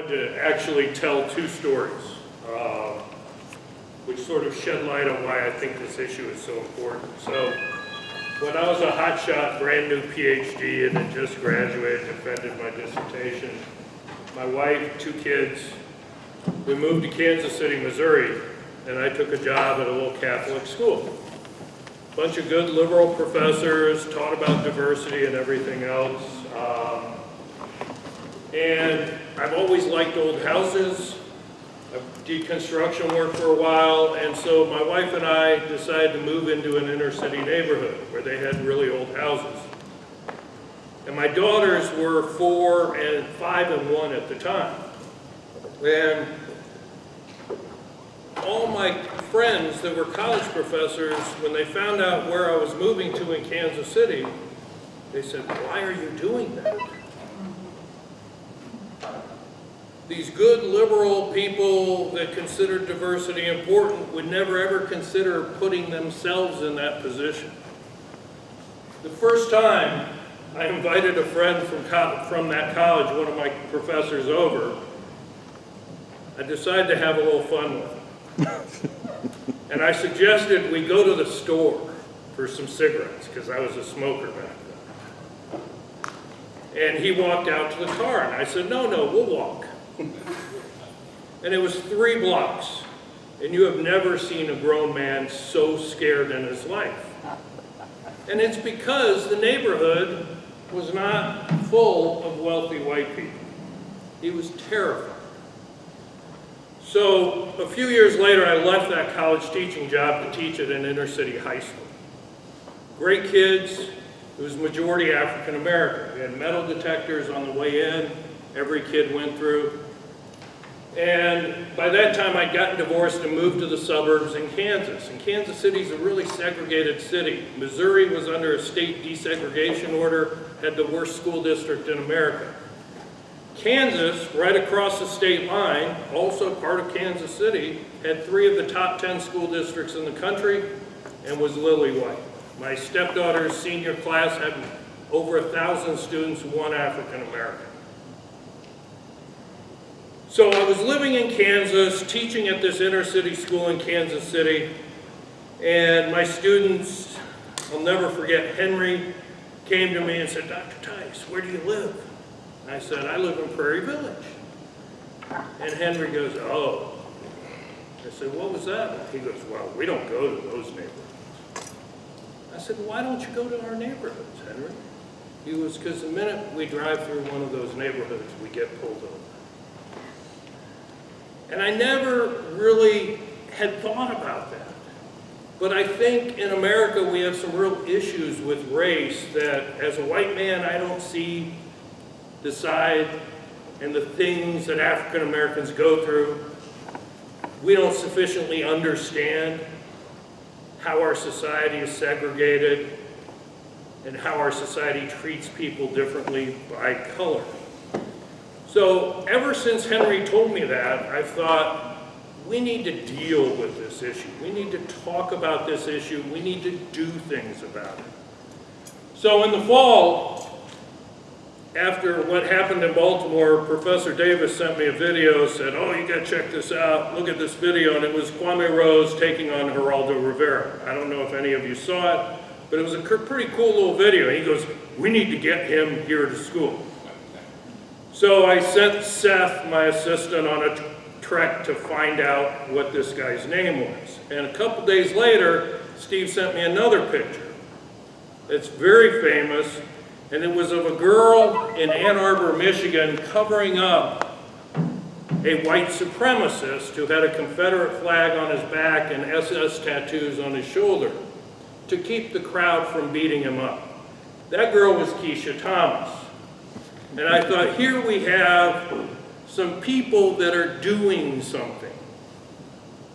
wanted to actually tell two stories, which sort of shed light on why I think this issue is so important. So, when I was a hotshot, brand new PhD and had just graduated, defended my dissertation, my wife, 2 kids, we moved to Kansas City, Missouri, and I took a job at a little Catholic school. Bunch of good liberal professors, taught about diversity and everything else. And I've always liked old houses. I did construction work for a while, and so my wife and I decided to move into an inner city neighborhood where they had really old houses. And my daughters were 4 and 5 and 1 at the time. And all my friends that were college professors, when they found out where I was moving to in Kansas City, they said, "Why are you doing that?" These good liberal people that considered diversity important would never ever consider putting themselves in that position. The first time I invited a friend from that college, one of my professors, over, I decided to have a little fun with him. And I suggested we go to the store for some cigarettes, because I was a smoker back then. And he walked out to the car, and I said, no, we'll walk. And it was 3 blocks, and you have never seen a grown man so scared in his life. And it's because the neighborhood was not full of wealthy white people. He was terrified. So a few years later, I left that college teaching job to teach at an inner city high school. Great kids. It was majority African American. We had metal detectors on the way in. Every kid went through. And by that time, I'd gotten divorced and moved to the suburbs in Kansas. And Kansas City's a really segregated city. Missouri was under a state desegregation order, had the worst school district in America. Kansas, right across the state line, also part of Kansas City, had 3 of the top 10 school districts in the country and was lily white. My stepdaughter's senior class had over 1,000 students, 1 African American. So I was living in Kansas, teaching at this inner city school in Kansas City, and my students, I'll never forget, Henry came to me and said, "Dr. Theis, where do you live?" And I said, "I live in Prairie Village." And Henry goes, "Oh." I said, "What was that?" He goes, "Well, we don't go to those neighborhoods." I said, "Why don't you go to our neighborhoods, Henry?" He goes, "Because the minute we drive through one of those neighborhoods, we get pulled over." And I never really had thought about that. But I think in America we have some real issues with race that as a white man I don't see the side and the things that African Americans go through. We don't sufficiently understand how our society is segregated and how our society treats people differently by color. So ever since Henry told me that, I've thought, we need to deal with this issue. We need to talk about this issue. We need to do things about it. So in the fall, after what happened in Baltimore, Professor Davis sent me a video, said, "Oh, you gotta check this out. Look at this video." And it was Kwame Rose taking on Geraldo Rivera. I don't know if any of you saw it, but it was a pretty cool little video. He goes, "We need to get him here to school." So I sent Seth, my assistant, on a trek to find out what this guy's name was. And a couple days later, Steve sent me another picture. It's very famous, and it was of a girl in Ann Arbor, Michigan, covering up a white supremacist who had a Confederate flag on his back and SS tattoos on his shoulder to keep the crowd from beating him up. That girl was Keisha Thomas. And I thought, here we have some people that are doing something,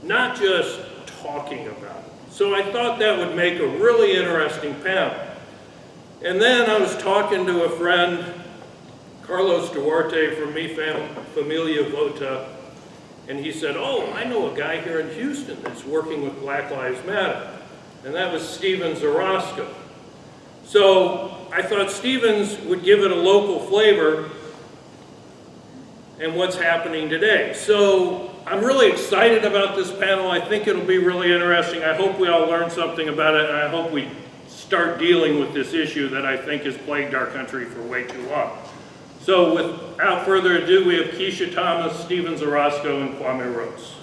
not just talking about it. So I thought that would make a really interesting panel. And then I was talking to a friend, Carlos Duarte from Mi Familia Vota, and he said, "Oh, I know a guy here in Houston that's working with Black Lives Matter." And that was Steven Zarosco. So I thought Stevens would give it a local flavor. and what's happening today. So I'm really excited about this panel. I think it'll be really interesting. I hope we all learn something about it, and I hope we start dealing with this issue that I think has plagued our country for way too long. So without further ado, we have Keisha Thomas, Steven Zarosco, and Kwame Rose.